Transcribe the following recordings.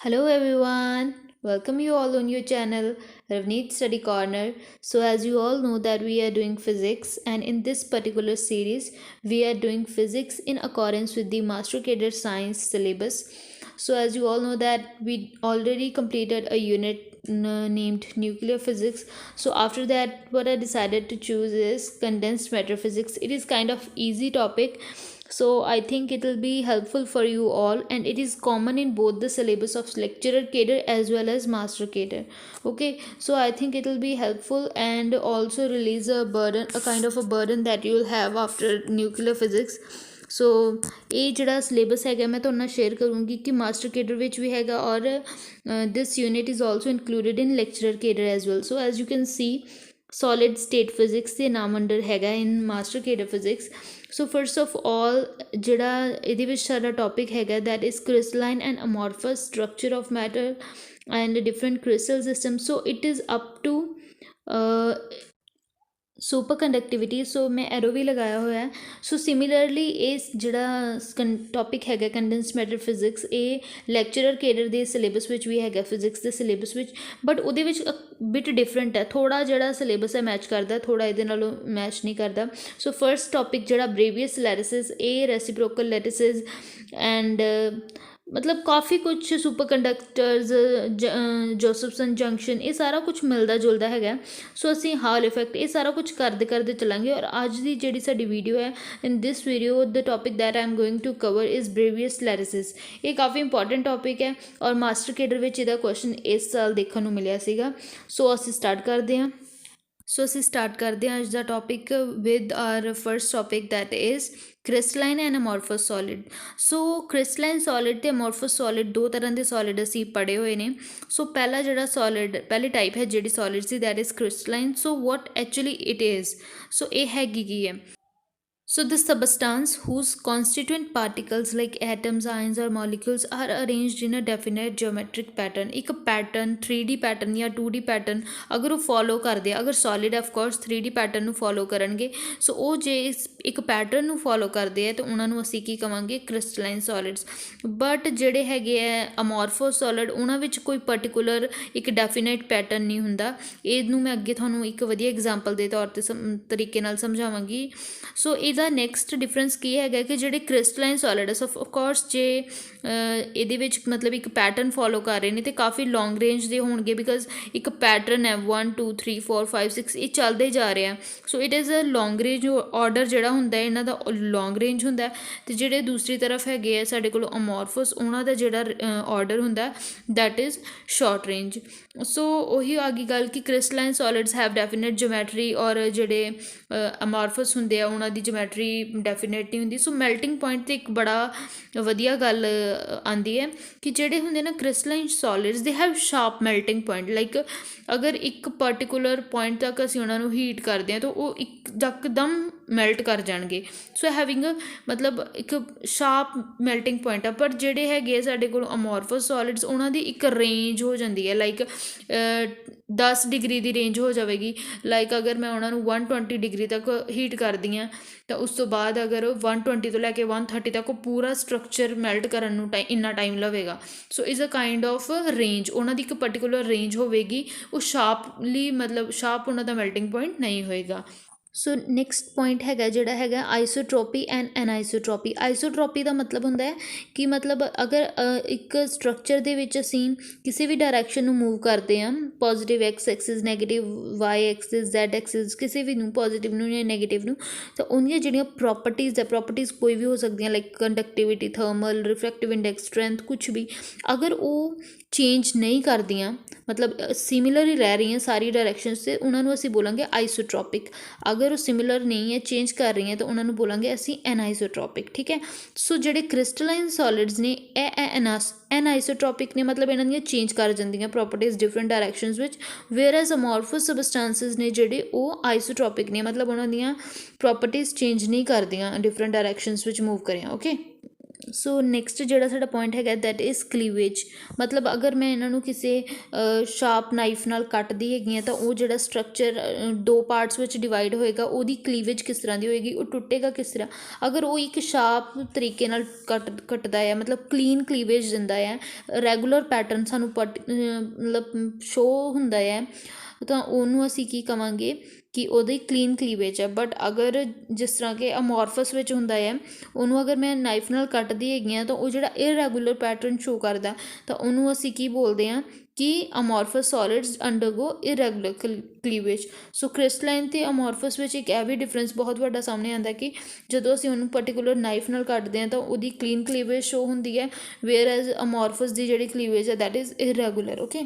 Hello everyone, welcome you all on your channel Ravneet Study Corner. So as you all know that we are doing physics, and in this particular series we are doing physics in accordance with the Master Cadre Science syllabus. So as you all know that we already completed a unit named nuclear physics. So after that what I decided to choose is condensed matter physics. It is kind of easy topic, so I think it will be helpful for you all, and it is common in both the syllabus of lecturer cadre as well as master cadre. Okay, so I think it will be helpful and also release a burden, a kind of a burden that you will have after nuclear physics. ਸੋ ਇਹ ਜਿਹੜਾ syllabus ਹੈਗਾ ਮੈਂ ਤੁਹਾਡੇ ਨਾਲ share ਕਰੂੰਗੀ ਕਿ master cadre ਵਿੱਚ ਵੀ ਹੈਗਾ, ਔਰ this unit is also included in lecturer cadre as well. So as you can see solid state physics ਦੇ ਨਾਮ ਅੰਡਰ ਹੈਗਾ in master cadre physics. So first of all ਜਿਹੜਾ ਇਹਦੇ ਵਿੱਚ ਸਾਡਾ ਟੋਪਿਕ ਹੈਗਾ that is crystalline and amorphous structure of matter and different crystal system. So it is up to superconductivity. So ਮੈਂ ਐਰੋ ਵੀ ਲਗਾਇਆ ਹੋਇਆ. ਸੋ ਸਿਮਿਲਰਲੀ ਇਹ ਜਿਹੜਾ ਟੋਪਿਕ ਹੈਗਾ ਕੰਡੈਂਸ ਮੈਟਰ ਫਿਜ਼ਿਕਸ, ਇਹ ਲੈਕਚਰਰ ਕੇਡਰ ਦੇ ਸਿਲੇਬਸ ਵਿੱਚ ਵੀ ਹੈਗਾ, ਫਿਜ਼ਿਕਸ ਦੇ ਸਿਲੇਬਸ ਵਿੱਚ, ਬਟ ਉਹਦੇ ਵਿੱਚ ਬਿਟ ਡਿਫਰੈਂਟ ਹੈ. ਥੋੜ੍ਹਾ ਜਿਹੜਾ ਸਿਲੇਬਸ ਹੈ ਮੈਚ ਕਰਦਾ, ਥੋੜ੍ਹਾ ਇਹਦੇ ਨਾਲੋਂ ਮੈਚ ਨਹੀਂ ਕਰਦਾ. ਸੋ ਫਰਸਟ ਟੋਪਿਕ ਜਿਹੜਾ ਬ੍ਰੇਵੀਅਸ ਲੈਟਿਸਿਸ, ਇਹ ਰੈਸੀਪ੍ਰੋਕਲ ਲੈਟਿਸਿਸ ਐਂਡ ਮਤਲਬ ਕਾਫੀ ਕੁਛ ਸੁਪਰ ਕੰਡਕਟਰਸ, ਜੋਸਫਸਨ ਜੰਕਸ਼ਨ, ਇਹ ਸਾਰਾ ਕੁਛ ਮਿਲਦਾ ਜੁਲਦਾ ਹੈਗਾ. ਸੋ ਅਸੀਂ ਹਾਲ ਇਫੈਕਟ, ਇਹ ਸਾਰਾ ਕੁਛ ਕਰਦੇ ਕਰਦੇ ਚੱਲਾਂਗੇ. ਔਰ ਅੱਜ ਦੀ ਜਿਹੜੀ ਸਾਡੀ ਵੀਡੀਓ ਹੈ, in this video the topic that I am going to cover is Bravais lattices. ਇਹ ਕਾਫੀ ਇੰਪੋਰਟੈਂਟ ਟੋਪਿਕ ਹੈ ਔਰ ਮਾਸਟਰ ਕੇਡਰ ਵਿੱਚ ਇਹਦਾ ਕੁਐਸਚਨ ਇਸ ਸਾਲ ਦੇਖਣ ਨੂੰ ਮਿਲਿਆ ਸੀਗਾ. ਸੋ ਅਸੀਂ ਸਟਾਰਟ ਕਰਦੇ ਹਾਂ. ਅੱਜ ਦਾ topic with our first topic that is crystalline and amorphous solid. So crystalline solid ਅਤੇ ਅਮੋਰਫਸ ਸੋਲਿਡ ਦੋ ਤਰ੍ਹਾਂ ਦੇ ਸੋਲਿਡ ਅਸੀਂ ਪੜ੍ਹੇ ਹੋਏ ਨੇ. ਸੋ ਪਹਿਲਾ ਜਿਹੜਾ ਸੋਲਿਡ, ਪਹਿਲੀ ਟਾਈਪ ਹੈ ਜਿਹੜੀ ਸੋਲਿਡ ਸੀ that is crystalline. So what actually it is, so ਇਹ ਹੈਗੀ ਕੀ ਹੈ. So the substance whose constituent particles like atoms, ions or molecules are arranged in a definite geometric pattern. ਇੱਕ ਪੈਟਰਨ 3D ਪੈਟਰਨ ਜਾਂ 2D pattern ਅਗਰ ਉਹ follow ਕਰਦੇ ਆ, ਅਗਰ solid of course 3D pattern ਨੂੰ ਫੋਲੋ ਕਰਨਗੇ, ਸੋ ਉਹ ਜੇ ਇੱਕ ਪੈਟਰਨ ਨੂੰ ਫੋਲੋ ਕਰਦੇ ਆ ਤਾਂ ਉਹਨਾਂ ਨੂੰ ਅਸੀਂ ਕੀ ਕਵਾਂਗੇ, ਕ੍ਰਿਸਟਲਾਈਨ ਸੋਲਿਡਸ. ਬਟ ਜਿਹੜੇ ਹੈਗੇ ਆ ਅਮੋਰਫੋਸ ਸੋਲਿਡ, ਉਹਨਾਂ ਵਿੱਚ ਕੋਈ ਪਰਟੀਕੂਲਰ ਇੱਕ ਡੈਫੀਨੇਟ ਪੈਟਰਨ ਨਹੀਂ ਹੁੰਦਾ. ਇਹਨੂੰ ਮੈਂ ਅੱਗੇ ਤੁਹਾਨੂੰ ਇੱਕ ਵਧੀਆ ਐਗਜ਼ਾਮਪਲ ਦੇ ਤੌਰ 'ਤੇ ਤਰੀਕੇ ਨਾਲ ਸਮਝਾਵਾਂਗੀ. ਸੋ ਇਹਦਾ ਨੈਕਸਟ ਡਿਫਰੈਂਸ ਕੀ ਹੈਗਾ ਕਿ ਜਿਹੜੇ ਕ੍ਰਿਸਟਲਾਈਨ ਸੋਲਿਡਸ ਆਫ ਕੋਰਸ ਜੇ ਇਹਦੇ ਵਿੱਚ ਮਤਲਬ ਇੱਕ ਪੈਟਰਨ ਫੋਲੋ ਕਰ ਰਹੇ ਨੇ, ਅਤੇ ਕਾਫੀ ਲੌਂਗ ਰੇਂਜ ਦੇ ਹੋਣਗੇ, ਬਿਕਾਜ਼ ਇੱਕ ਪੈਟਰਨ ਹੈ 1 2 3 4 5 6, ਇਹ ਚੱਲਦੇ ਜਾ ਰਿਹਾ. So it is a long range order ਜਿਹੜਾ ਹੁੰਦਾ ਇਹਨਾਂ ਦਾ ਲੌਂਗ ਰੇਂਜ ਹੁੰਦਾ. ਅਤੇ ਜਿਹੜੇ ਦੂਸਰੀ ਤਰਫ ਹੈਗੇ ਆ ਸਾਡੇ ਕੋਲ ਅਮੋਰਫਸ, ਉਹਨਾਂ ਦਾ ਜਿਹੜਾ ਆਰਡਰ ਹੁੰਦਾ ਦੈਟ ਇਜ਼ ਸ਼ਾਰਟ ਰੇਂਜ. ਸੋ ਉਹੀ ਆ ਗਈ ਗੱਲ ਕਿ ਕ੍ਰਿਸਟਲਾਈਨ ਸੋਲਿਡਸ ਹੈਵ ਡੈਫੀਨੇਟ ਜੋਮੈਟਰੀ, ਔਰ ਜਿਹੜੇ ਅਮੋਰਫਸ ਹੁੰਦੇ ਆ ਉਹਨਾਂ ਦੀ ਜੋਮੈਟਰੀ ਡੈਫੀਨੇਟ ਨਹੀਂ ਹੁੰਦੀ. ਸੋ ਮੈਲਟਿੰਗ ਪੁਆਇੰਟ 'ਤੇ ਇੱਕ ਬੜਾ ਵਧੀਆ ਗੱਲ ਆਉਂਦੀ ਹੈ ਕਿ ਜਿਹੜੇ ਹੁੰਦੇ ਨਾ crystalline solids, they have sharp melting point. Like ਅਗਰ ਇੱਕ ਪਰਟੀਕੂਲਰ ਪੁਆਇੰਟ ਤੱਕ ਅਸੀਂ ਉਹਨਾਂ ਨੂੰ ਹੀਟ ਕਰਦੇ ਹਾਂ ਤਾਂ ਉਹ ਇੱਕਦਮ ਮੈਲਟ ਕਰ ਜਾਣਗੇ. ਸੋ ਹੈਵਿੰਗ ਮਤਲਬ ਇੱਕ ਸ਼ਾਰਪ ਮੈਲਟਿੰਗ ਪੁਆਇੰਟ ਆ. ਪਰ ਜਿਹੜੇ ਹੈਗੇ ਆ ਸਾਡੇ ਕੋਲ ਅਮੋਰਫਸ ਸੋਲਿਡਸ, ਉਹਨਾਂ ਦੀ ਇੱਕ ਰੇਂਜ ਹੋ ਜਾਂਦੀ ਹੈ, ਲਾਈਕ 10 ਡਿਗਰੀ ਦੀ ਰੇਂਜ ਹੋ ਜਾਵੇਗੀ. ਲਾਈਕ ਅਗਰ ਮੈਂ ਉਹਨਾਂ ਨੂੰ 120 ਡਿਗਰੀ ਤੱਕ ਹੀਟ ਕਰਦੀ ਹਾਂ ਤਾਂ ਉਸ ਤੋਂ ਬਾਅਦ ਅਗਰ 120 ਤੋਂ ਲੈ ਕੇ 130 ਤੱਕ ਉਹ ਪੂਰਾ ਸਟਰਕਚਰ ਮੈਲਟ ਕਰਨ ਨੂੰ ਇੰਨਾ ਟਾਈਮ ਲਵੇਗਾ. So is a kind of range, ਉਹਨਾਂ ਦੀ ਇੱਕ ਪਰਟੀਕੂਲਰ ਰੇਂਜ ਹੋਵੇਗੀ. ਉਹ ਸ਼ਾਰਪਲੀ ਮਤਲਬ ਸ਼ਾਰਪ ਉਹਨਾਂ ਦਾ ਮੈਲਟਿੰਗ ਪੁਆਇੰਟ ਨਹੀਂ ਹੋਏਗਾ. ਸੋ ਨੈਕਸਟ ਪੁਆਇੰਟ ਹੈਗਾ ਜਿਹੜਾ ਹੈਗਾ ਆਈਸੋਟ੍ਰੋਪੀ ਐਂਡ ਐਨਾਈਸੋਟ੍ਰੋਪੀ. ਆਈਸੋਟ੍ਰੋਪੀ ਦਾ ਮਤਲਬ ਹੁੰਦਾ ਹੈ ਕਿ ਮਤਲਬ ਅਗਰ ਇੱਕ ਸਟਰਕਚਰ ਦੇ ਵਿੱਚ ਅਸੀਂ ਕਿਸੇ ਵੀ ਡਾਇਰੈਕਸ਼ਨ ਨੂੰ ਮੂਵ ਕਰਦੇ ਹਾਂ, positive X axis, negative Y axis, Z axis, ਕਿਸੇ ਵੀ ਨੂੰ, ਪੋਜ਼ੀਟਿਵ ਨੂੰ ਜਾਂ ਨੈਗੇਟਿਵ ਨੂੰ, ਤਾਂ ਉਹਦੀਆਂ ਜਿਹੜੀਆਂ ਪ੍ਰੋਪਰਟੀਜ਼ ਹੈ, ਪ੍ਰੋਪਰਟੀਜ਼ ਕੋਈ ਵੀ ਹੋ ਸਕਦੀਆਂ, like conductivity, thermal, refractive index, strength, ਕੁਛ ਵੀ, ਅਗਰ ਉਹ ਚੇਂਜ ਨਹੀਂ ਕਰਦੀਆਂ, ਮਤਲਬ ਸਿਮਿਲਰ ਹੀ ਰਹਿ ਰਹੀਆਂ ਸਾਰੀ ਡਾਇਰੈਕਸ਼ਨਸ 'ਤੇ, ਉਹਨਾਂ ਨੂੰ ਅਸੀਂ ਬੋਲਾਂਗੇ ਆਈਸੋਟ੍ਰੋਪਿਕ. ਅਗਰ ਉਹ ਸਿਮਿਲਰ ਨਹੀਂ ਹੈ, ਚੇਂਜ ਕਰ ਰਹੀਆਂ, ਤਾਂ ਉਹਨਾਂ ਨੂੰ ਬੋਲਾਂਗੇ ਅਸੀਂ ਐਨਾਈਸੋਟ੍ਰੋਪਿਕ. ਠੀਕ ਹੈ. ਸੋ ਜਿਹੜੇ ਕ੍ਰਿਸਟਲਾਈਨ ਸੋਲਿਡਸ ਨੇ ਇਹ ਐਨਾਈਸੋਟ੍ਰੋਪਿਕ ਨੇ, ਮਤਲਬ ਇਹਨਾਂ ਦੀਆਂ ਚੇਂਜ ਕਰ ਜਾਂਦੀਆਂ ਪ੍ਰੋਪਰਟੀਜ਼ ਡਿਫਰੈਂਟ ਡਾਇਰੈਕਸ਼ਨਸ ਵਿੱਚ. ਵੇਅਰਐਜ਼ ਅਮੋਰਫਸ ਸਬਸਟੈਂਸਿਸ ਨੇ ਜਿਹੜੇ ਉਹ ਆਈਸੋਟ੍ਰੋਪਿਕ ਨੇ, ਮਤਲਬ ਉਹਨਾਂ ਦੀਆਂ ਪ੍ਰੋਪਰਟੀਜ਼ ਚੇਂਜ ਨਹੀਂ ਕਰਦੀਆਂ ਡਿਫਰੈਂਟ ਡਾਇਰੈਕਸ਼ਨਸ ਵਿੱਚ ਮੂਵ ਕਰਿਆ. ਓਕੇ, ਸੋ ਨੈਕਸਟ ਜਿਹੜਾ ਸਾਡਾ ਪੁਆਇੰਟ ਹੈਗਾ ਦੈਟ ਇਜ਼ ਕਲੀਵੇਜ, ਮਤਲਬ ਅਗਰ ਮੈਂ ਇਹਨਾਂ ਨੂੰ ਕਿਸੇ ਸ਼ਾਰਪ ਨਾਈਫ ਨਾਲ ਕੱਟਦੀ ਹੈਗੀ ਹਾਂ ਤਾਂ ਉਹ ਜਿਹੜਾ ਸਟਰਕਚਰ ਦੋ ਪਾਰਟਸ ਵਿੱਚ ਡਿਵਾਈਡ ਹੋਏਗਾ ਉਹਦੀ ਕਲੀਵੇਜ ਕਿਸ ਤਰ੍ਹਾਂ ਦੀ ਹੋਏਗੀ, ਉਹ ਟੁੱਟੇਗਾ ਕਿਸ ਤਰ੍ਹਾਂ। ਅਗਰ ਉਹ ਇੱਕ ਸ਼ਾਰਪ ਤਰੀਕੇ ਨਾਲ ਕੱਟਦਾ ਹੈ, ਮਤਲਬ ਕਲੀਨ ਕਲੀਵੇਜ ਦਿੰਦਾ ਹੈ, ਰੈਗੂਲਰ ਪੈਟਰਨ ਸਾਨੂੰ ਮਤਲਬ ਸ਼ੋਅ ਹੁੰਦਾ ਹੈ, ਤਾਂ ਉਹਨੂੰ ਅਸੀਂ ਕੀ ਕਵਾਂਗੇ ਕਿ ਉਹਦੀ ਕਲੀਨ ਕਲੀਵੇਜ ਹੈ। ਬਟ ਅਗਰ ਜਿਸ ਤਰ੍ਹਾਂ ਕਿ ਅਮੋਰਫਸ ਵਿੱਚ ਹੁੰਦਾ ਹੈ, ਉਹਨੂੰ ਅਗਰ ਮੈਂ ਨਾਈਫ ਨਾਲ ਕੱਟਦੀ ਹੈਗੀ ਹਾਂ ਤਾਂ ਉਹ ਜਿਹੜਾ ਇਰੈਗੂਲਰ ਪੈਟਰਨ ਸ਼ੋ ਕਰਦਾ, ਤਾਂ ਉਹਨੂੰ ਅਸੀਂ ਕੀ ਬੋਲਦੇ ਹਾਂ ਕਿ ਅਮੋਰਫਸ ਸੋਲਿਡਸ ਅੰਡਰਗੋ ਇਰੈਗੂਲਰ ਕਲੀਵੇਜ। ਸੋ ਕ੍ਰਿਸਟਲਾਈਨ ਅਤੇ ਅਮੋਰਫਸ ਵਿੱਚ ਇੱਕ ਇਹ ਵੀ ਡਿਫਰੈਂਸ ਬਹੁਤ ਵੱਡਾ ਸਾਹਮਣੇ ਆਉਂਦਾ ਕਿ ਜਦੋਂ ਅਸੀਂ ਉਹਨੂੰ ਪਰਟੀਕੂਲਰ ਨਾਈਫ ਨਾਲ ਕੱਟਦੇ ਹਾਂ ਤਾਂ ਉਹਦੀ ਕਲੀਨ ਕਲੀਵੇਜ ਸ਼ੋ ਹੁੰਦੀ ਹੈ, ਵੇਅਰ ਐਜ਼ ਅਮੋਰਫਸ ਦੀ ਜਿਹੜੀ ਕਲੀਵੇਜ ਹੈ that is irregular. Okay,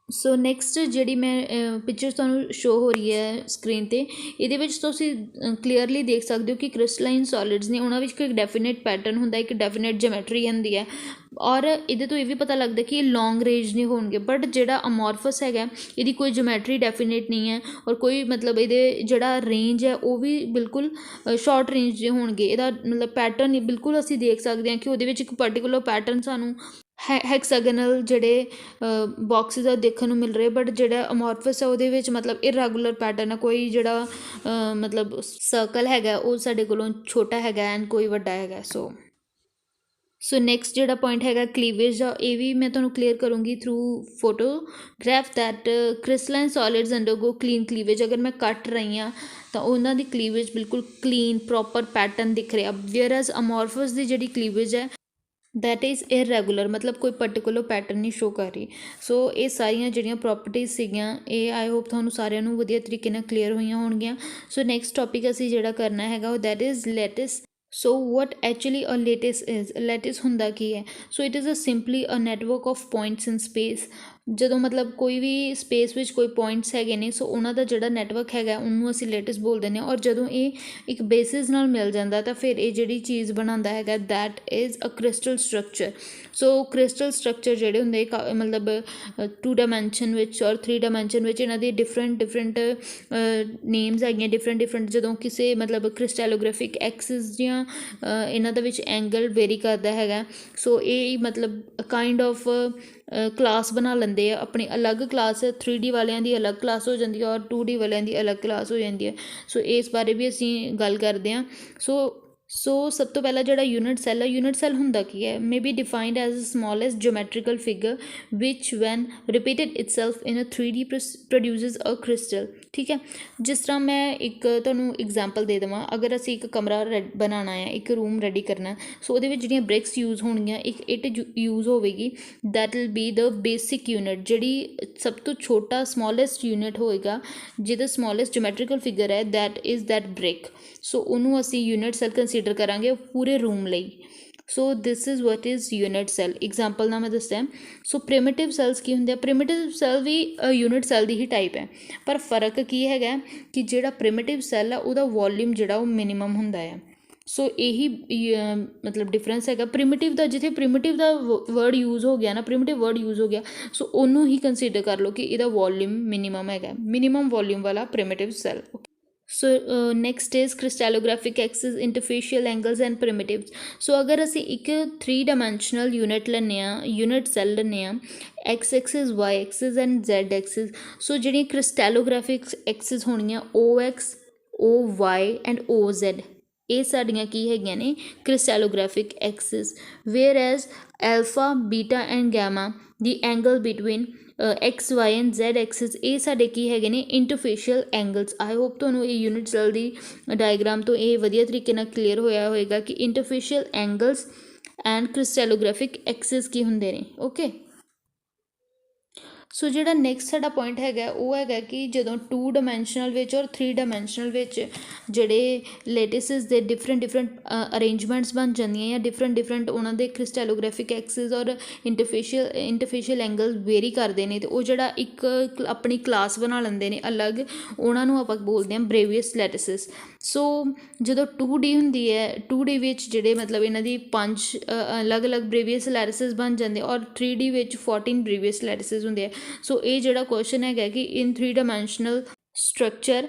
so next ਜਿਹੜੀ ਮੈਂ ਪਿਕਚਰ ਤੁਹਾਨੂੰ ਸ਼ੋ ਹੋ ਰਹੀ ਹੈ ਸਕਰੀਨ 'ਤੇ, ਇਹਦੇ ਵਿੱਚ ਤੁਸੀਂ ਕਲੀਅਰਲੀ ਦੇਖ ਸਕਦੇ ਹੋ ਕਿ ਕ੍ਰਿਸਟਲਾਈਨ ਸੋਲਿਡਸ ਨੇ ਉਹਨਾਂ ਵਿੱਚ ਇੱਕ ਡੈਫੀਨੇਟ ਪੈਟਰਨ ਹੁੰਦਾ, ਇੱਕ ਡੈਫੀਨੇਟ ਜਮੈਟਰੀ ਹੁੰਦੀ ਹੈ, ਔਰ ਇਹਦੇ ਤੋਂ ਇਹ ਵੀ ਪਤਾ ਲੱਗਦਾ ਕਿ ਇਹ ਲੌਂਗ ਰੇਂਜ ਨਹੀਂ ਹੋਣਗੇ। ਬਟ ਜਿਹੜਾ ਅਮੋਰਫਸ ਹੈਗਾ ਇਹਦੀ ਕੋਈ ਜਮੈਟਰੀ ਡੈਫੀਨੇਟ ਨਹੀਂ ਹੈ, ਔਰ ਕੋਈ ਮਤਲਬ ਇਹਦੇ ਜਿਹੜਾ ਰੇਂਜ ਹੈ ਉਹ ਵੀ ਬਿਲਕੁਲ ਸ਼ਾਰਟ ਰੇਂਜ ਦੇ ਹੋਣਗੇ। ਇਹਦਾ ਮਤਲਬ ਪੈਟਰਨ ਬਿਲਕੁਲ ਅਸੀਂ ਦੇਖ ਸਕਦੇ ਹਾਂ ਕਿ ਉਹਦੇ ਵਿੱਚ ਇੱਕ ਪਰਟੀਕੂਲਰ ਪੈਟਰਨ ਸਾਨੂੰ ਹੈਕਸਾਗਨਲ ਜਿਹੜੇ ਬਾਕਸਿਸ ਆ ਦੇਖਣ ਨੂੰ ਮਿਲ ਰਹੇ, ਬਟ ਜਿਹੜਾ ਅਮੋਰਫਸ ਹੈ ਉਹਦੇ ਵਿੱਚ ਮਤਲਬ ਇਰੈਗੂਲਰ ਪੈਟਰਨ ਹੈ, ਕੋਈ ਜਿਹੜਾ ਮਤਲਬ ਸਰਕਲ ਹੈਗਾ ਉਹ ਸਾਡੇ ਕੋਲੋਂ ਛੋਟਾ ਹੈਗਾ ਐਂਡ ਕੋਈ ਵੱਡਾ ਹੈਗਾ। ਸੋ ਨੈਕਸਟ ਜਿਹੜਾ ਪੁਆਇੰਟ ਹੈਗਾ ਕਲੀਵੇਜ ਦਾ, ਇਹ ਵੀ ਮੈਂ ਤੁਹਾਨੂੰ ਕਲੀਅਰ ਕਰੂੰਗੀ through photograph that ਕ੍ਰਿਸਟਲਾਈਨ solids ਅੰਡਰਗੋ clean ਕਲੀਵੇਜ। ਅਗਰ ਮੈਂ ਕੱਟ ਰਹੀ ਹਾਂ ਤਾਂ ਉਹਨਾਂ ਦੀ ਕਲੀਵੇਜ ਬਿਲਕੁਲ ਕਲੀਨ ਪ੍ਰੋਪਰ ਪੈਟਰਨ ਦਿਖ ਰਿਹਾ, ਵੇਅਰ ਐਜ਼ ਅਮੋਰਫਸ ਦੀ ਜਿਹੜੀ ਕਲੀਵੇਜ ਹੈ ਦੈਟ ਇਜ਼ ਇਰੈਗੂਲਰ, ਮਤਲਬ ਕੋਈ ਪਰਟੀਕੂਲਰ ਪੈਟਰਨ ਨਹੀਂ ਸ਼ੋ ਕਰ ਰਹੀ। ਸੋ ਇਹ ਸਾਰੀਆਂ ਜਿਹੜੀਆਂ ਪ੍ਰੋਪਰਟੀਜ਼ ਸੀਗੀਆਂ ਇਹ ਆਈ ਹੋਪ ਤੁਹਾਨੂੰ ਸਾਰਿਆਂ ਨੂੰ ਵਧੀਆ ਤਰੀਕੇ ਨਾਲ ਕਲੀਅਰ ਹੋਈਆਂ ਹੋਣਗੀਆਂ। ਸੋ ਨੈਕਸਟ ਟੋਪਿਕ ਅਸੀਂ ਜਿਹੜਾ ਕਰਨਾ ਹੈਗਾ ਉਹ that is lattice. So what actually a lattice is, lattice ਹੁੰਦਾ ਕੀ ਹੈ? So it is a simply a network of points in space. ਜਦੋਂ ਮਤਲਬ ਕੋਈ ਵੀ ਸਪੇਸ ਵਿੱਚ ਕੋਈ ਪੁਆਇੰਟਸ ਹੈਗੇ ਨੇ, ਸੋ ਉਹਨਾਂ ਦਾ ਜਿਹੜਾ ਨੈਟਵਰਕ ਹੈਗਾ ਉਹਨੂੰ ਅਸੀਂ ਲੈਟਿਸ ਬੋਲ ਦਿੰਦੇ ਹਾਂ। ਔਰ ਜਦੋਂ ਇਹ ਇੱਕ ਬੇਸਿਸ ਨਾਲ ਮਿਲ ਜਾਂਦਾ ਤਾਂ ਫਿਰ ਇਹ ਜਿਹੜੀ ਚੀਜ਼ ਬਣਾਉਂਦਾ ਹੈਗਾ that is a crystal structure. So crystal structure ਜਿਹੜੇ ਹੁੰਦੇ ਮਤਲਬ 2 ਡਾਇਮੈਂਸ਼ਨ ਵਿੱਚ ਔਰ 3 ਡਾਇਮੈਂਸ਼ਨ ਵਿੱਚ ਇਹਨਾਂ ਦੀ ਡਿਫਰੈਂਟ ਨੇਮਸ ਹੈਗੀਆਂ, ਡਿਫਰੈਂਟ ਜਦੋਂ ਕਿਸੇ ਮਤਲਬ ਕ੍ਰਿਸਟੈਲੋਗ੍ਰਾਫਿਕ ਐਕਸਿਸ ਦੀਆਂ ਇਹਨਾਂ ਦੇ ਵਿੱਚ ਐਂਗਲ ਵੇਰੀ ਕਰਦਾ ਹੈਗਾ। ਸੋ ਇਹ ਮਤਲਬ ਕਾਈਂਡ ਆਫ ਕਲਾਸ ਬਣਾ ਲੈਂਦੇ ਆ ਆਪਣੀ ਅਲੱਗ ਕਲਾਸ, 3D ਵਾਲਿਆਂ ਦੀ ਅਲੱਗ ਕਲਾਸ ਹੋ ਜਾਂਦੀ ਹੈ ਔਰ 2D ਵਾਲਿਆਂ ਦੀ ਅਲੱਗ ਕਲਾਸ ਹੋ ਜਾਂਦੀ ਹੈ। ਸੋ ਇਸ ਬਾਰੇ ਵੀ ਅਸੀਂ ਗੱਲ ਕਰਦੇ ਹਾਂ। ਸੋ ਸਭ ਤੋਂ ਪਹਿਲਾਂ ਜਿਹੜਾ ਯੂਨਿਟ ਸੈੱਲ ਹੈ, ਯੂਨਿਟ ਸੈੱਲ ਹੁੰਦਾ ਕੀ ਹੈ? May be defined as a smallest geometrical figure which when repeated itself in a 3D produces a crystal. ਠੀਕ ਹੈ, ਜਿਸ ਤਰ੍ਹਾਂ ਮੈਂ ਇੱਕ ਤੁਹਾਨੂੰ ਐਗਜ਼ਾਮਪਲ ਦੇ ਦੇਵਾਂ, ਅਗਰ ਅਸੀਂ ਇੱਕ ਕਮਰਾ ਬਣਾਉਣਾ ਹੈ, ਇੱਕ ਰੂਮ ਰੈਡੀ ਕਰਨਾ, ਸੋ ਉਹਦੇ ਵਿੱਚ ਜਿਹੜੀਆਂ ਬ੍ਰਿਕਸ ਯੂਜ਼ ਹੋਣਗੀਆਂ, ਇੱਕ ਇੱਟ ਯੂਜ਼ ਹੋਵੇਗੀ, that will be the basic unit, ਜਿਹੜੀ ਸਭ ਤੋਂ ਛੋਟਾ ਸਮੋਲੈਸਟ ਯੂਨਿਟ ਹੋਏਗਾ, ਜਿਹਦਾ ਸਮੋਲੈਸਟ ਜੋਮੈਟਰੀਕਲ ਫਿਗਰ ਹੈ that is that brick. So ਉਹਨੂੰ ਅਸੀਂ ਯੂਨਿਟ ਸੈੱਲ ਕੰਸੀਡਰ ਕਰਾਂਗੇ ਪੂਰੇ ਰੂਮ ਲਈ। So this is what is unit cell. Example ਨਾਲ ਮੈਂ ਦੱਸਿਆ। ਸੋ ਪ੍ਰਿਮਿਟਿਵ ਸੈੱਲਸ ਕੀ ਹੁੰਦੇ ਆ? ਪ੍ਰਿਮਿਟਿਵ ਸੈੱਲ ਵੀ ਯੂਨਿਟ ਸੈੱਲ ਦੀ ਹੀ ਟਾਈਪ ਹੈ, ਪਰ ਫਰਕ ਕੀ ਹੈਗਾ ਕਿ ਜਿਹੜਾ ਪ੍ਰਿਮਿਟਿਵ ਸੈੱਲ ਆ ਉਹਦਾ ਵੋਲਿਊਮ ਜਿਹੜਾ ਉਹ ਮਿਨੀਮਮ ਹੁੰਦਾ ਹੈ। ਸੋ ਇਹੀ ਮਤਲਬ ਡਿਫਰੈਂਸ ਹੈਗਾ ਪ੍ਰਿਮਿਟਿਵ ਦਾ। ਜਿੱਥੇ ਪ੍ਰਿਮਿਟਿਵ ਦਾ ਵਰਡ ਯੂਜ਼ ਹੋ ਗਿਆ ਨਾ, ਪ੍ਰਿਮਿਟਿਵ ਵਰਡ ਯੂਜ਼ ਹੋ ਗਿਆ, ਸੋ ਉਹਨੂੰ ਹੀ ਕੰਸੀਡਰ ਕਰ ਲਓ ਕਿ ਇਹਦਾ ਵੋਲਿਊਮ ਮਿਨੀਮਮ ਹੈਗਾ, ਮਿਨੀਮਮ ਵੋਲਿਊਮ ਵਾਲਾ primitive cell. So next is crystallographic axis, interfacial angles and primitives. So ਅਗਰ ਅਸੀਂ ਇੱਕ 3 ਡਾਇਮੈਂਸ਼ਨਲ ਯੂਨਿਟ ਲੈਂਦੇ ਹਾਂ, ਯੂਨਿਟ ਸੈੱਲ ਲੈਂਦੇ ਹਾਂ, X axis, Y axis and Z axis. So ਜਿਹੜੀਆਂ ਕ੍ਰਿਸਟੈਲੋਗ੍ਰਾਫਿਕ ਐਕਸਿਸ ਹੋਣਗੀਆਂ O X, O Y and O Z, ਇਹ ਸਾਡੀਆਂ ਕੀ ਹੈਗੀਆਂ ਨੇ? Crystallographic axis. Whereas alpha, beta and gamma the angle between X, Y and Z axis, ਇਹ ਸਾਡੇ ਕੀ ਹੈਗੇ ਨੇ? ਇੰਟਰਫੇਸ਼ੀਅਲ ਐਂਗਲਸ। ਆਈ ਹੋਪ ਤੁਹਾਨੂੰ ਇਹ ਯੂਨਿਟ ਸੈੱਲ ਦੀ ਡਾਇਗਰਾਮ ਤੋਂ ਇਹ ਵਧੀਆ ਤਰੀਕੇ ਨਾਲ ਕਲੀਅਰ ਹੋਇਆ ਹੋਏਗਾ ਕਿ ਇੰਟਰਫੇਸ਼ੀਅਲ ਐਂਗਲਸ ਐਂਡ ਕ੍ਰਿਸਟੈਲੋਗ੍ਰਾਫਿਕ ਐਕਸਿਸ ਕੀ ਹੁੰਦੇ ਨੇ। ਓਕੇ, ਸੋ ਜਿਹੜਾ ਨੈਕਸਟ ਸਾਡਾ ਪੁਆਇੰਟ ਹੈਗਾ ਉਹ ਹੈਗਾ ਕਿ ਜਦੋਂ 2 ਡਾਇਮੈਂਸ਼ਨਲ ਵਿੱਚ ਔਰ 3 ਡਾਇਮੈਂਸ਼ਨਲ ਵਿੱਚ ਜਿਹੜੇ ਲੈਟਿਸਿਸ ਦੇ ਡਿਫਰੈਂਟ ਅਰੇਂਜਮੈਂਟਸ ਬਣ ਜਾਂਦੀਆਂ ਜਾਂ ਡਿਫਰੈਂਟ ਉਹਨਾਂ ਦੇ ਕ੍ਰਿਸਟੈਲੋਗ੍ਰਾਫਿਕ ਐਕਸਿਸ ਔਰ ਇੰਟਰਫੇਸ਼ੀਅਲ ਐਂਗਲ ਵੇਰੀ ਕਰਦੇ ਨੇ, ਅਤੇ ਉਹ ਜਿਹੜਾ ਇੱਕ ਆਪਣੀ ਕਲਾਸ ਬਣਾ ਲੈਂਦੇ ਨੇ ਅਲੱਗ, ਉਹਨਾਂ ਨੂੰ ਆਪਾਂ ਬੋਲਦੇ ਹਾਂ ਬ੍ਰੇਵੀਅਸ ਲੈਟਿਸਿਸ। ਸੋ ਜਦੋਂ 2D ਹੁੰਦੀ ਹੈ, 2D ਵਿੱਚ ਜਿਹੜੇ ਮਤਲਬ ਇਹਨਾਂ ਦੀ 5 ਅਲੱਗ-ਅਲੱਗ ਬ੍ਰੇਵੀਅਸ ਲੈਟਿਸਿਸ ਬਣ ਜਾਂਦੇ, ਔਰ 3D ਵਿੱਚ 14 ਬ੍ਰੇਵੀਅਸ ਲੈਟਿਸਿਸ ਹੁੰਦੇ ਆ। ਸੋ ਇਹ ਜਿਹੜਾ ਕੁਐਸਚਨ ਹੈਗਾ ਕਿ ਇਨ 3 ਡਾਇਮੈਂਸ਼ਨਲ ਸਟਰਕਚਰ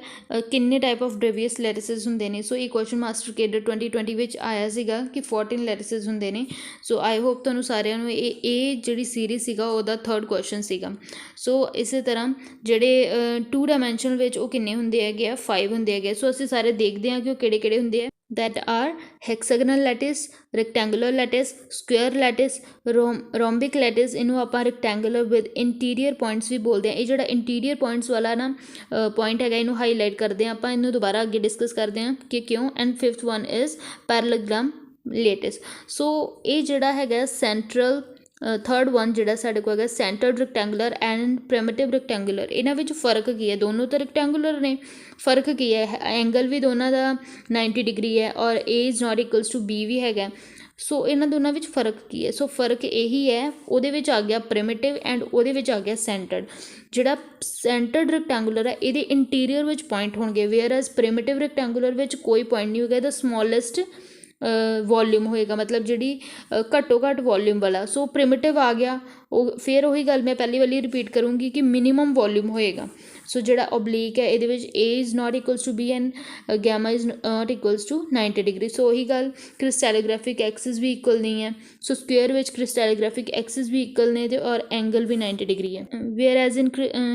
ਕਿੰਨੇ ਟਾਈਪ ਆਫ ਬ੍ਰੇਵੀਅਸ ਲੈਟਿਸਿਸ ਹੁੰਦੇ ਨੇ। ਸੋ ਇਹ ਕੁਐਸਚਨ ਮਾਸਟਰ ਕੇਡਰ 2020 ਵਿੱਚ ਆਇਆ ਸੀਗਾ ਕਿ 14 ਲੈਟਿਸਿਸ ਹੁੰਦੇ ਨੇ। ਸੋ ਆਈ ਹੋਪ ਤੁਹਾਨੂੰ ਸਾਰਿਆਂ ਨੂੰ ਇਹ ਜਿਹੜੀ ਸੀਰੀਜ਼ ਸੀਗਾ ਉਹਦਾ 3rd ਕੁਐਸਚਨ ਸੀਗਾ। ਸੋ ਇਸੇ ਤਰ੍ਹਾਂ ਜਿਹੜੇ 2 ਡਾਇਮੈਂਸ਼ਨਲ ਵਿੱਚ ਉਹ ਕਿੰਨੇ ਹੁੰਦੇ ਹੈਗੇ ਆ, 5 ਹੁੰਦੇ ਹੈਗੇ। ਸੋ ਅਸੀਂ ਸਾਰੇ ਦੇਖਦੇ ਹਾਂ ਕਿ ਉਹ ਕਿਹੜੇ ਕਿਹੜੇ ਹੁੰਦੇ ਆ। that are hexagonal lattice, rectangular lattice, square lattice, rhombic lattice। ਇਹਨੂੰ ਆਪਾਂ rectangular with interior points ਵੀ ਬੋਲਦੇ ਹਾਂ। ਇਹ ਜਿਹੜਾ interior points ਵਾਲਾ ਨਾ point ਹੈਗਾ ਇਹਨੂੰ ਹਾਈਲਾਈਟ ਕਰਦੇ ਹਾਂ ਆਪਾਂ, ਇਹਨੂੰ ਦੁਬਾਰਾ ਅੱਗੇ ਡਿਸਕਸ ਕਰਦੇ ਹਾਂ ਕਿ ਕਿਉਂ। And 5th one is parallelogram lattice। ਸੋ ਇਹ ਜਿਹੜਾ ਹੈਗਾ ਸੈਂਟਰਲ 3rd one ਜਿਹੜਾ ਸਾਡੇ ਕੋਲ ਹੈਗਾ ਸੈਂਟਰਡ ਰੈਕਟੈਂਗੂਲਰ ਐਂਡ ਪ੍ਰਿਮਿਟਿਵ ਰੈਕਟੈਂਗੂਲਰ। ਇਹਨਾਂ ਵਿੱਚ ਫ਼ਰਕ ਕੀ ਹੈ, ਦੋਨੋਂ ਤਾਂ ਰੈਕਟੈਂਗੂਲਰ ਨੇ, ਫ਼ਰਕ ਕੀ ਹੈ, ਐਂਗਲ ਵੀ ਦੋਨਾਂ ਦਾ 90 ਡਿਗਰੀ ਹੈ ਔਰ A is not equals to B ਵੀ ਹੈਗਾ। ਸੋ ਇਹਨਾਂ ਦੋਨਾਂ ਵਿੱਚ ਫ਼ਰਕ ਕੀ ਹੈ? ਸੋ ਫ਼ਰਕ ਇਹੀ ਹੈ, ਉਹਦੇ ਵਿੱਚ ਆ ਗਿਆ ਪ੍ਰਿਮਿਟਿਵ ਐਂਡ ਉਹਦੇ ਵਿੱਚ ਆ ਗਿਆ ਸੈਂਟਰਡ। ਜਿਹੜਾ ਸੈਂਟਰਡ ਰੈਕਟੈਂਗੂਲਰ ਹੈ ਇਹਦੇ ਇੰਟੀਰੀਅਰ ਵਿੱਚ ਪੁਆਇੰਟ ਹੋਣਗੇ, ਵੇਅਰ ਐਜ਼ ਪ੍ਰਿਮਿਟਿਵ ਰੈਕਟੈਂਗੂਲਰ ਵਿੱਚ ਕੋਈ ਪੁਆਇੰਟ ਨਹੀਂ ਹੋਏਗਾ। ਇਹਦਾ ਸਮੋਲੈਸਟ ਵੋਲਿਊਮ ਹੋਏਗਾ, ਮਤਲਬ ਜਿਹੜੀ ਘੱਟੋ ਘੱਟ ਵੋਲਿਊਮ ਵਾਲਾ। ਸੋ ਪ੍ਰਿਮਿਟਿਵ ਆ ਗਿਆ, ਉਹ ਫਿਰ ਉਹੀ ਗੱਲ ਮੈਂ ਪਹਿਲੀ ਵਾਲੀ ਰਿਪੀਟ ਕਰੂੰਗੀ ਕਿ ਮਿਨੀਮਮ ਵੋਲਿਊਮ ਹੋਏਗਾ। ਸੋ ਜਿਹੜਾ ਓਬਲੀਕ ਹੈ ਇਹਦੇ ਵਿੱਚ A is not equals to B and gamma is not equals to 90 degree. So ਉਹੀ ਗੱਲ, ਕ੍ਰਿਸਟੈਲੋਗ੍ਰਾਫਿਕ ਐਕਸਿਸ ਵੀ ਇਕੁਅਲ ਨਹੀਂ ਹੈ। ਸੋ ਸਕੁਅਰ ਵਿੱਚ ਕ੍ਰਿਸਟੈਲੋਗ੍ਰਾਫਿਕ ਐਕਸਿਸ ਵੀ ਇਕੁਅਲ ਨੇ ਅਤੇ ਔਰ ਐਂਗਲ ਵੀ 90 ਡਿਗਰੀ ਹੈ। Whereas in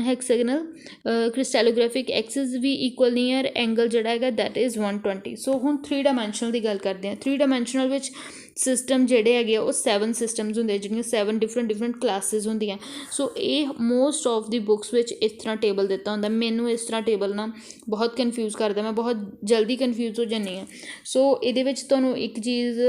hexagonal crystallographic axis ਵੀ ਇਕੁਅਲ ਨਹੀਂ ਹੈ ਔਰ ਐਂਗਲ ਜਿਹੜਾ ਹੈਗਾ ਦੈਟ ਇਜ਼ 120। ਸੋ ਹੁਣ 3 ਡਾਇਮੈਂਸ਼ਨਲ ਦੀ ਗੱਲ ਕਰਦੇ ਹਾਂ। 3 ਡਾਇਮੈਂਸ਼ਨਲ ਵਿੱਚ ਸਿਸਟਮ ਜਿਹੜੇ ਹੈਗੇ ਆ ਉਹ 7 ਸਿਸਟਮਸ ਹੁੰਦੇ, ਜਿਹੜੀਆਂ 7 ਡਿਫਰੈਂਟ ਕਲਾਸਿਸ ਹੁੰਦੀਆਂ। ਸੋ ਇਹ ਮੋਸਟ ਆਫ ਦੀ ਬੁੱਕਸ ਵਿੱਚ ਇਸ ਤਰ੍ਹਾਂ ਟੇਬਲ ਦਿੱਤਾ ਹੁੰਦਾ। ਮੈਨੂੰ ਇਸ ਤਰ੍ਹਾਂ ਟੇਬਲ ਨਾ ਬਹੁਤ ਕਨਫਿਊਜ਼ ਕਰਦਾ, ਮੈਂ ਬਹੁਤ ਜਲਦੀ ਕਨਫਿਊਜ਼ ਹੋ ਜਾਂਦੀ ਹਾਂ। ਸੋ ਇਹਦੇ ਵਿੱਚ ਤੁਹਾਨੂੰ ਇੱਕ ਚੀਜ਼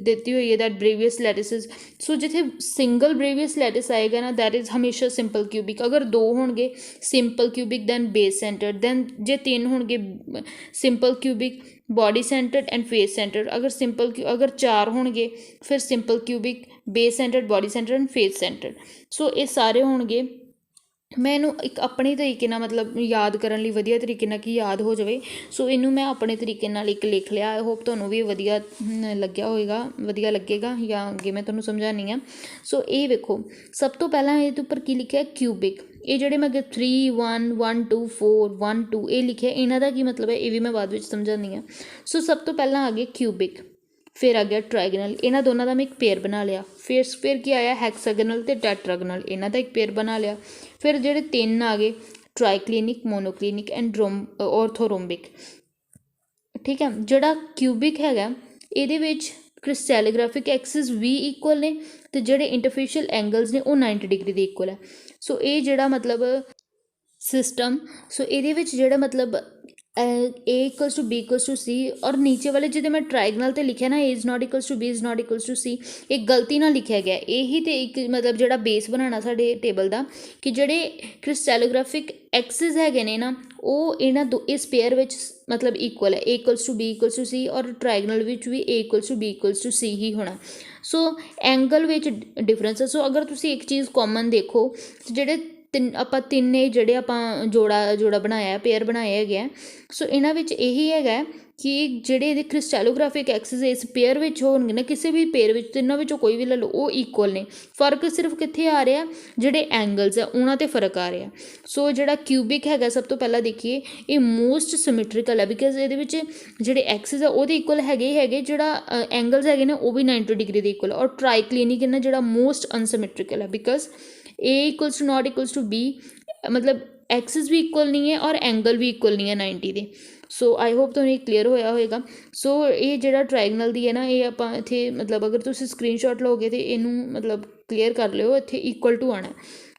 ਦਿੱਤੀ ਹੋਈ ਹੈ ਦੈਟ ਬ੍ਰੇਵੀਅਸ ਲੈਟਿਸਿਸ। ਸੋ ਜਿੱਥੇ ਸਿੰਗਲ ਬ੍ਰੇਵੀਅਸ ਲੈਟਿਸ ਆਏਗਾ ਨਾ ਦੈਟ ਇਜ਼ ਹਮੇਸ਼ਾ ਸਿੰਪਲ ਕਿਊਬਿਕ। ਅਗਰ 2 ਹੋਣਗੇ simple cubic then base centred, then ਜੇ 3 ਹੋਣਗੇ simple cubic, body centred and face centred. ਅਗਰ 4 ਹੋਣਗੇ ਫਿਰ simple cubic, base centred, body centred and face centred. So ਇਹ ਸਾਰੇ ਹੋਣਗੇ। ਮੈਂ ਇਹਨੂੰ ਇੱਕ ਆਪਣੇ ਤਰੀਕੇ ਨਾਲ ਮਤਲਬ ਯਾਦ ਕਰਨ ਲਈ ਵਧੀਆ ਤਰੀਕੇ ਨਾਲ ਕਿ ਯਾਦ ਹੋ ਜਾਵੇ, ਸੋ ਇਹਨੂੰ ਮੈਂ ਆਪਣੇ ਤਰੀਕੇ ਨਾਲ ਇੱਕ ਲਿਖ ਲਿਆ। ਆਈ ਹੋਪ ਤੁਹਾਨੂੰ ਵੀ ਵਧੀਆ ਲੱਗਿਆ ਹੋਏਗਾ, ਵਧੀਆ ਲੱਗੇਗਾ ਜਾਂ ਅੱਗੇ ਮੈਂ ਤੁਹਾਨੂੰ ਸਮਝਾਉਂਦੀ ਹਾਂ। ਸੋ ਇਹ ਵੇਖੋ, ਸਭ ਤੋਂ ਪਹਿਲਾਂ ਇਹਦੇ ਉੱਪਰ ਕੀ ਲਿਖਿਆ, ਕਿਊਬਿਕ। ਇਹ ਜਿਹੜੇ ਮੈਂ 3 1 1 2 4 1 2 ਇਹ ਲਿਖਿਆ, ਇਹਨਾਂ ਦਾ ਕੀ ਮਤਲਬ ਹੈ ਇਹ ਵੀ ਮੈਂ ਬਾਅਦ ਵਿੱਚ ਸਮਝਾਉਂਦੀ ਹਾਂ। ਸੋ ਸਭ ਤੋਂ ਪਹਿਲਾਂ ਆ ਗਿਆ ਕਿਊਬਿਕ, ਫਿਰ ਆ ਗਿਆ ਟ੍ਰਾਇਗਨਲ, ਇਹਨਾਂ ਦੋਨਾਂ ਦਾ ਮੈਂ ਇੱਕ ਪੇਅਰ ਬਣਾ ਲਿਆ। ਫਿਰ ਕੀ ਆਇਆ, ਹੈਕਸਾਗਨਲ ਅਤੇ ਟੈਟਰਾਗਨਲ, ਇਹਨਾਂ ਦਾ ਇੱਕ ਪੇਅਰ ਬਣਾ ਲਿਆ। ਫਿਰ ਜਿਹੜੇ 3 ਆ ਗਏ, ਟਰਾਈਕਲੀਨਿਕ, ਮੋਨੋਕਲੀਨਿਕ ਐਂਡ ਔਰਥੋਰੋਮਬਿਕ। ਠੀਕ ਹੈ, ਜਿਹੜਾ ਕਿਊਬਿਕ ਹੈਗਾ ਇਹਦੇ ਵਿੱਚ ਕ੍ਰਿਸਟੈਲੋਗ੍ਰਾਫਿਕ ਐਕਸਿਸ ਵੀ ਇਕੁਅਲ ਨੇ ਅਤੇ ਜਿਹੜੇ ਇੰਟਰਫੇਸ਼ੀਅਲ ਐਂਗਲਸ ਨੇ ਉਹ 90 ਡਿਗਰੀ ਦੇ ਇਕੁਅਲ ਹੈ। ਸੋ ਇਹ ਜਿਹੜਾ ਮਤਲਬ ਸਿਸਟਮ, ਸੋ ਇਹਦੇ ਵਿੱਚ ਜਿਹੜਾ ਮਤਲਬ A equals to B equals to C, ਔਰ ਨੀਚੇ ਵਾਲੇ ਜਿਹਦੇ ਮੈਂ ਟਰਾਇਗਨਲ 'ਤੇ ਲਿਖਿਆ ਨਾ A is not equals to B is not equals to C, ਇਹ ਗਲਤੀ ਨਾਲ ਲਿਖਿਆ ਗਿਆ। ਇਹੀ ਤਾਂ ਇੱਕ ਮਤਲਬ ਜਿਹੜਾ ਬੇਸ ਬਣਾਉਣਾ ਸਾਡੇ ਟੇਬਲ ਦਾ, ਕਿ ਜਿਹੜੇ ਕ੍ਰਿਸਟੈਲੋਗ੍ਰਾਫਿਕ ਐਕਸਿਸ ਹੈਗੇ ਨੇ ਨਾ ਉਹ ਇਸ ਪੇਅਰ ਵਿੱਚ ਮਤਲਬ ਇਕੁਅਲ ਹੈ। A equals to B equals to C ਔਰ ਟਰਾਇਗਨਲ ਵਿੱਚ ਵੀ A equals to B equals to C ਹੀ ਹੋਣਾ। ਸੋ ਐਂਗਲ ਵਿੱਚ ਡਿਫਰੈਂਸ ਹੈ। ਸੋ ਅਗਰ ਤੁਸੀਂ ਇੱਕ ਚੀਜ਼ ਕਾਮਨ ਦੇਖੋ, ਜਿਹੜੇ ਤਿੰਨੇ ਜਿਹੜੇ ਆਪਾਂ ਜੋੜਾ ਬਣਾਇਆ, ਪੇਅਰ ਬਣਾਏ ਹੈਗੇ ਆ, ਸੋ ਇਹਨਾਂ ਵਿੱਚ ਇਹੀ ਹੈਗਾ ਕਿ ਜਿਹੜੇ ਇਹਦੇ ਕ੍ਰਿਸਟੈਲੋਗ੍ਰਾਫਿਕ ਐਕਸਿਸ ਇਸ ਪੇਅਰ ਵਿੱਚ ਹੋਣਗੇ ਨਾ, ਕਿਸੇ ਵੀ ਪੇਅਰ ਵਿੱਚ ਤਿੰਨਾਂ ਵਿੱਚੋਂ ਕੋਈ ਵੀ ਲੈ ਲਓ ਉਹ ਇਕੁਅਲ ਨੇ। ਫਰਕ ਸਿਰਫ ਕਿੱਥੇ ਆ ਰਿਹਾ, ਜਿਹੜੇ ਐਂਗਲਸ ਆ ਉਹਨਾਂ 'ਤੇ ਫਰਕ ਆ ਰਿਹਾ। ਸੋ ਜਿਹੜਾ ਕਿਊਬਿਕ ਹੈਗਾ ਸਭ ਤੋਂ ਪਹਿਲਾਂ ਦੇਖੀਏ, ਇਹ ਮੋਸਟ ਸਿਮੈਟਰੀਕਲ ਹੈ ਬਿਕਾਜ਼ ਇਹਦੇ ਵਿੱਚ ਜਿਹੜੇ ਐਕਸਿਸ ਆ ਉਹਦੇ ਇਕੁਅਲ ਹੈਗੇ, ਜਿਹੜਾ ਐਂਗਲਸ ਹੈਗੇ ਨੇ ਉਹ ਵੀ 90 ਡਿਗਰੀ ਦੇ ਇਕੁਅਲ। ਔਰ ਟਰਾਈਕਲੀਨਿਕ ਨਾ ਜਿਹੜਾ ਮੋਸਟ ਅਨਸਿਮੈਟਰੀਕਲ ਹੈ because A equals to not equals to B, ਮਤਲਬ ਐਕਸਿਸ ਵੀ ਇਕੁਅਲ ਨਹੀਂ ਹੈ ਔਰ ਐਂਗਲ ਵੀ ਇਕੁਅਲ ਨਹੀਂ ਹੈ 90 ਦੇ। ਸੋ ਆਈ ਹੋਪ ਤੁਹਾਨੂੰ ਇਹ ਕਲੀਅਰ ਹੋਇਆ ਹੋਏਗਾ। ਸੋ ਇਹ ਜਿਹੜਾ ਟਰਾਇਗਨਲ ਦੀ ਹੈ ਨਾ, ਇਹ ਆਪਾਂ ਇੱਥੇ ਮਤਲਬ ਅਗਰ ਤੁਸੀਂ ਸਕਰੀਨਸ਼ਾਟ ਲਓਗੇ ਤਾਂ ਇਹਨੂੰ ਮਤਲਬ ਕਲੀਅਰ ਕਰ ਲਿਓ, ਇੱਥੇ ਇਕੁਅਲ ਟੂ ਆਉਣਾ।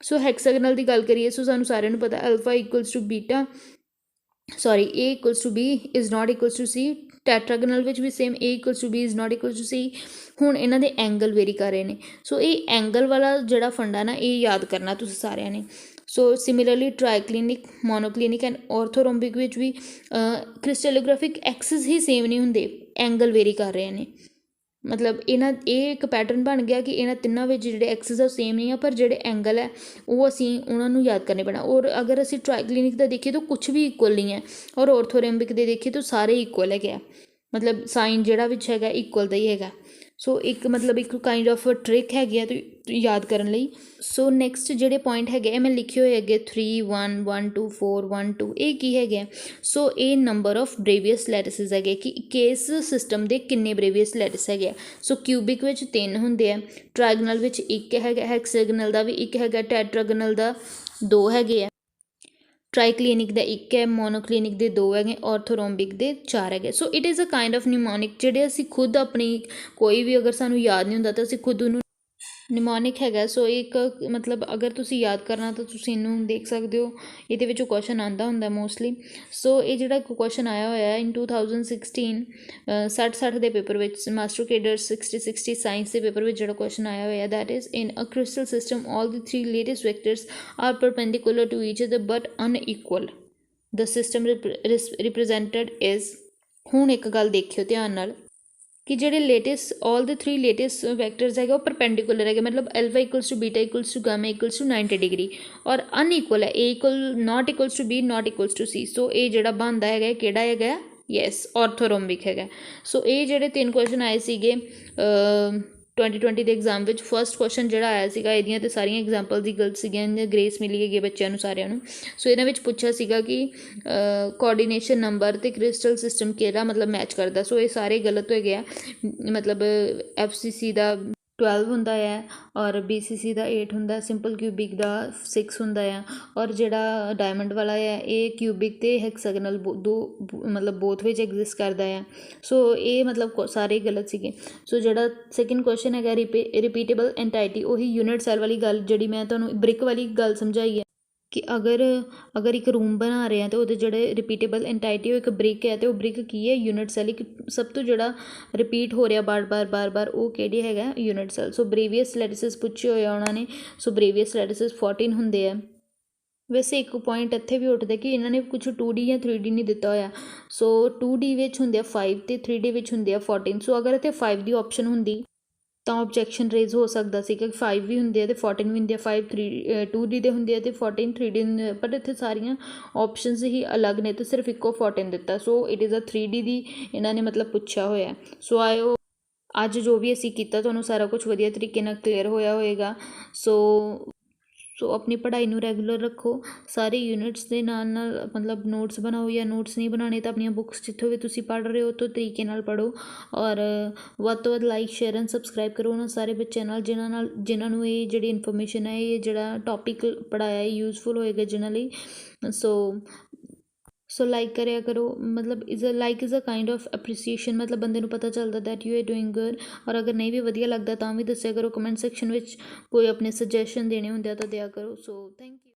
ਸੋ ਹੈਕਸਾਗਨਲ ਦੀ ਗੱਲ ਕਰੀਏ, ਸੋ ਸਾਨੂੰ ਸਾਰਿਆਂ ਨੂੰ ਪਤਾ alpha equals to beta, sorry A equals to B is not equals to C। Tetragonal ਵਿੱਚ ਵੀ same A equals to B is not equals to C। ਹੁਣ ਇਹਨਾਂ ਦੇ ਐਂਗਲ ਵੇਰੀ ਕਰ ਰਹੇ ਨੇ। ਸੋ ਇਹ ਐਂਗਲ ਵਾਲਾ ਜਿਹੜਾ ਫੰਡਾ ਨਾ ਇਹ ਯਾਦ ਕਰਨਾ ਤੁਸੀਂ ਸਾਰਿਆਂ ਨੇ। ਸੋ ਸਿਮਿਲਰਲੀ ਟਰਾਈਕਲੀਨਿਕ, ਮੋਨੋਕਲੀਨਿਕ ਐਂਡ ਔਰਥੋਰੋਮਬਿਕ ਵਿੱਚ ਵੀ ਕ੍ਰਿਸਟੈਲੋਗ੍ਰਾਫਿਕ ਐਕਸਿਸ ਹੀ ਸੇਮ ਨਹੀਂ ਹੁੰਦੇ, ਐਂਗਲ ਵੇਰੀ ਕਰ ਰਹੇ ਨੇ। ਮਤਲਬ ਇਹ ਇੱਕ ਪੈਟਰਨ ਬਣ ਗਿਆ ਕਿ ਇਹਨਾਂ ਤਿੰਨਾਂ ਵਿੱਚ ਜਿਹੜੇ ਐਕਸਿਸ ਆ ਉਹ ਸੇਮ ਨਹੀਂ ਆ, ਪਰ ਜਿਹੜੇ ਐਂਗਲ ਹੈ ਉਹ ਅਸੀਂ ਉਹਨਾਂ ਨੂੰ ਯਾਦ ਕਰਨੇ ਪੈਣਾ। ਔਰ ਅਗਰ ਅਸੀਂ ਟਰਾਈਕਲੀਨਿਕ ਦਾ ਦੇਖੀਏ ਤਾਂ ਕੁਛ ਵੀ ਇਕੁਅਲ ਨਹੀਂ ਹੈ, ਔਰ ਔਰਥੋਰੋਮਬਿਕ ਦੇ ਦੇਖੀਏ ਤਾਂ ਸਾਰੇ ਇਕੁਅਲ ਹੈਗੇ ਆ। ਮਤਲਬ ਸਾਈਨ ਜਿਹੜਾ ਵਿੱਚ ਹੈਗਾ ਇਕੁਅਲ ਦਾ ਹੀ ਹੈਗਾ। ਸੋ ਇੱਕ ਮਤਲਬ ਇੱਕ ਕਾਈਂਡ ਆਫ ਟ੍ਰਿਕ ਹੈਗੀ ਆ ਯਾਦ ਕਰਨ ਲਈ। ਸੋ ਨੈਕਸਟ ਜਿਹੜੇ ਪੁਆਇੰਟ ਹੈਗੇ ਆ ਮੈਂ ਲਿਖੇ ਹੋਏ ਹੈਗੇ 3 1 1 2 4 1 2। ਇਹ ਕੀ ਹੈਗੇ ਆ? ਸੋ ਇਹ ਨੰਬਰ ਆਫ ਬ੍ਰੇਵੀਅਸ ਲੈਟਿਸਿਸ ਹੈਗੇ ਕਿ ਕੇਸ ਸਿਸਟਮ ਦੇ ਕਿੰਨੇ ਬ੍ਰੇਵੀਅਸ ਲੈਟਿਸ ਹੈਗੇ ਆ। ਸੋ ਕਿਊਬਿਕ ਵਿੱਚ 3 ਹੁੰਦੇ ਆ, ਟ੍ਰਾਇਗਨਲ ਵਿੱਚ 1 ਹੈਗਾ, ਹੈਕਸੈਗਨਲ ਦਾ ਵੀ 1 ਹੈਗਾ, ਟੈਟਰਾਗਨਲ ਦਾ 2 ਹੈਗੇ ਆ, ਟ੍ਰਾਈਕਲੀਨਿਕ ਦਾ 1 ਹੈ, ਮੋਨੋਕਲੀਨਿਕ ਦੇ 2 ਹੈਗੇ, ਔਰਥੋਰੋਮਬਿਕ ਦੇ 4 ਹੈਗੇ। So it is a kind of mnemonic ਜਿਹੜੇ ਅਸੀਂ ਖੁਦ ਆਪਣੀ ਕੋਈ ਵੀ ਅਗਰ ਸਾਨੂੰ ਯਾਦ ਨਹੀਂ ਹੁੰਦਾ ਤਾਂ ਅਸੀਂ ਖੁਦ ਉਹਨੂੰ ਨਿਮੋਨਿਕ ਹੈਗਾ। ਸੋ ਇੱਕ ਮਤਲਬ ਅਗਰ ਤੁਸੀਂ ਯਾਦ ਕਰਨਾ ਤਾਂ ਤੁਸੀਂ ਇਹਨੂੰ ਦੇਖ ਸਕਦੇ ਹੋ, ਇਹਦੇ ਵਿੱਚੋਂ ਕੁਐਸਚਨ ਆਉਂਦਾ ਹੁੰਦਾ ਮੋਸਟਲੀ। ਸੋ ਇਹ ਜਿਹੜਾ ਕੁਐਸਚਨ ਆਇਆ ਹੋਇਆ ਹੈ ਇਨ 2016 60 ਦੇ ਪੇਪਰ ਵਿੱਚ, ਮਾਸਟਰ ਕੇਡਰ 60 ਸਾਇੰਸ ਦੇ ਪੇਪਰ ਵਿੱਚ ਜਿਹੜਾ ਕੁਐਸਚਨ ਆਇਆ ਹੋਇਆ that is in a crystal system all the 3 lattice vectors are perpendicular to each other but unequal the system represented is. ਹੁਣ ਇੱਕ ਗੱਲ ਦੇਖਿਓ ਧਿਆਨ ਨਾਲ ਕਿ ਜਿਹੜੇ ਲੇਟੈਸਟ ਆਲ ਦੇ 3 ਲੇਟੈਸਟ ਵੈਕਟਰਸ ਹੈਗੇ ਉਹ ਪਰਪੈਂਡੀਕੂਲਰ ਹੈਗੇ, ਮਤਲਬ alpha equals to beta equals to gamma equals to 90 degree, ਔਰ ਅਨਇਕੁਅਲ ਹੈ A equal not equals to B not equals to C. So ਇਹ ਜਿਹੜਾ ਬਣਦਾ ਹੈਗਾ ਕਿਹੜਾ ਹੈਗਾ? ਯੈਸ, ਔਰਥੋਰੋਮਬਿਕ ਹੈਗਾ। ਸੋ ਇਹ ਜਿਹੜੇ 3 ਕੁਐਸਚਨ ਆਏ ਸੀਗੇ 2020 ਦੇ ਐਗਜ਼ਾਮ ਵਿੱਚ। ਫਸਟ ਕੁਐਸਚਨ ਜਿਹੜਾ ਆਇਆ ਸੀਗਾ, ਇਹਦੀਆਂ ਤਾਂ ਸਾਰੀਆਂ ਐਗਜ਼ਾਮਪਲ ਦੀ ਗਲਤ ਸੀਗੀਆਂ, ਗ੍ਰੇਸ ਮਿਲੀ ਹੈਗੀ ਬੱਚਿਆਂ ਨੂੰ ਸਾਰਿਆਂ ਨੂੰ। ਸੋ ਇਹਨਾਂ ਵਿੱਚ ਪੁੱਛਿਆ ਸੀਗਾ ਕਿ ਕੋਆਰਡੀਨੇਸ਼ਨ ਨੰਬਰ ਅਤੇ ਕ੍ਰਿਸਟਲ ਸਿਸਟਮ ਕਿਹੜਾ ਮਤਲਬ ਮੈਚ ਕਰਦਾ। ਸੋ ਇਹ ਸਾਰੇ ਗਲਤ ਹੋਏ ਆ। ਮਤਲਬ FCC ਦਾ 12 ਹੁੰਦਾ ਆ, ਔਰ BCC ਦਾ 8 ਹੁੰਦਾ, ਸਿੰਪਲ ਕਿਊਬਿਕ ਦਾ 6 ਹੁੰਦਾ ਆ, ਔਰ ਜਿਹੜਾ ਡਾਇਮੰਡ ਵਾਲਾ ਆ ਇਹ ਕਿਊਬਿਕ ਅਤੇ ਹੈਕਸਾਗਨਲ ਦੋ ਮਤਲਬ ਬੋਥ ਵਿੱਚ ਐਗਜ਼ਿਸਟ ਕਰਦਾ ਆ। ਸੋ ਇਹ ਮਤਲਬ ਸਾਰੇ ਗਲਤ ਸੀਗੇ। ਸੋ ਜਿਹੜਾ ਸੈਕਿੰਡ ਕੁਐਸਚਨ ਹੈਗਾ ਰਿਪੀਟੇਬਲ ਐਂਟਾਈਟੀ, ਉਹੀ ਯੂਨਿਟ ਸੈੱਲ ਵਾਲੀ ਗੱਲ ਜਿਹੜੀ ਮੈਂ ਤੁਹਾਨੂੰ ਬ੍ਰਿਕ ਵਾਲੀ ਗੱਲ ਸਮਝਾਈ ਹੈ ਕਿ ਅਗਰ ਇੱਕ ਰੂਮ ਬਣਾ ਰਹੇ ਆ ਅਤੇ ਉਹਦੇ ਜਿਹੜੇ ਰਿਪੀਟੇਬਲ ਐਂਟਾਈਟੀ ਉਹ ਇੱਕ ਬ੍ਰਿਕ ਹੈ, ਅਤੇ ਉਹ ਬ੍ਰਿਕ ਕੀ ਹੈ? Unit cell. ਇੱਕ ਸਭ ਤੋਂ ਜਿਹੜਾ ਰਿਪੀਟ ਹੋ ਰਿਹਾ ਬਾਰ-ਬਾਰ ਉਹ ਕਿਹੜੀ ਹੈਗਾ? Unit cell. ਸੋ ਬ੍ਰੇਵੀਅਸ ਲੈਟਿਸਿਸ ਪੁੱਛੇ ਹੋਏ ਆ ਉਹਨਾਂ ਨੇ। ਸੋ ਬ੍ਰੇਵੀਅਸ ਲੈਟਿਸਿਸ 14 ਹੁੰਦੇ ਆ। ਵੈਸੇ ਇੱਕ ਪੁਆਇੰਟ ਇੱਥੇ ਵੀ ਉੱਠਦਾ ਕਿ ਇਹਨਾਂ ਨੇ ਕੁਛ 2D ਜਾਂ 3D ਨਹੀਂ ਦਿੱਤਾ ਹੋਇਆ। ਸੋ 2D ਵਿੱਚ ਹੁੰਦੇ ਆ 5 ਅਤੇ 3D ਵਿੱਚ ਹੁੰਦੇ ਆ 14। ਸੋ ਅਗਰ ਇੱਥੇ 5 ਦੀ ਆਪਸ਼ਨ ਹੁੰਦੀ ਤਾਂ ਓਬਜੈਕਸ਼ਨ ਰੇਜ਼ ਹੋ ਸਕਦਾ ਸੀ ਕਿ 5 ਵੀ ਹੁੰਦੇ ਆ ਅਤੇ 14 ਵੀ ਹੁੰਦੇ ਆ, 5 2D ਦੇ ਹੁੰਦੇ ਆ ਅਤੇ 14 3D ਹੁੰਦੇ ਆ। ਬਟ ਇੱਥੇ ਸਾਰੀਆਂ ਆਪਸ਼ਨਸ ਹੀ ਅਲੱਗ ਨੇ ਅਤੇ ਸਿਰਫ ਇੱਕੋ 14 ਦਿੱਤਾ। ਸੋ ਇਟ ਇਜ਼ ਅ 3D ਦੀ ਇਹਨਾਂ ਨੇ ਮਤਲਬ ਪੁੱਛਿਆ ਹੋਇਆ। ਸੋ ਆਇਓ ਅੱਜ ਜੋ ਵੀ ਅਸੀਂ ਕੀਤਾ ਤੁਹਾਨੂੰ ਸਾਰਾ ਕੁਝ ਵਧੀਆ ਤਰੀਕੇ ਨਾਲ ਕਲੀਅਰ ਹੋਇਆ ਹੋਏਗਾ। ਸੋ ਆਪਣੀ ਪੜ੍ਹਾਈ ਨੂੰ ਰੈਗੂਲਰ ਰੱਖੋ, ਸਾਰੇ ਯੂਨਿਟਸ ਦੇ ਨਾਲ ਮਤਲਬ ਨੋਟਸ ਬਣਾਓ, ਜਾਂ ਨੋਟਸ ਨਹੀਂ ਬਣਾਉਣੇ ਤਾਂ ਆਪਣੀਆਂ ਬੁੱਕਸ ਜਿੱਥੋਂ ਵੀ ਤੁਸੀਂ ਪੜ੍ਹ ਰਹੇ ਹੋ ਤੋਂ ਤਰੀਕੇ ਨਾਲ ਪੜ੍ਹੋ, ਔਰ ਵੱਧ ਤੋਂ ਵੱਧ ਲਾਈਕ ਸ਼ੇਅਰ ਐਂਡ ਸਬਸਕ੍ਰਾਈਬ ਕਰੋ ਉਹਨਾਂ ਸਾਰੇ ਬੱਚਿਆਂ ਨਾਲ ਜਿਨ੍ਹਾਂ ਨੂੰ ਇਹ ਜਿਹੜੀ ਇਨਫੋਰਮੇਸ਼ਨ ਹੈ, ਇਹ ਜਿਹੜਾ ਟੋਪਿਕ ਪੜ੍ਹਾਇਆ ਹੈ ਯੂਜ਼ਫੁਲ ਹੋਏਗਾ ਜਿਨ੍ਹਾਂ ਲਈ। ਸੋ ਲਾਈਕ ਕਰਿਆ ਕਰੋ, ਮਤਲਬ is a kind of appreciation, ਮਤਲਬ ਬੰਦੇ ਨੂੰ ਪਤਾ ਚੱਲਦਾ that you are doing good. ਔਰ ਅਗਰ ਨਹੀਂ ਵੀ ਵਧੀਆ ਲੱਗਦਾ ਤਾਂ ਵੀ ਦੱਸਿਆ ਕਰੋ ਕਮੈਂਟ ਸੈਕਸ਼ਨ ਵਿੱਚ, ਕੋਈ ਆਪਣੇ ਸੁਜੈਸ਼ਨ ਦੇਣੇ ਹੁੰਦੇ ਆ ਤਾਂ ਦਿਆ ਕਰੋ। So thank you.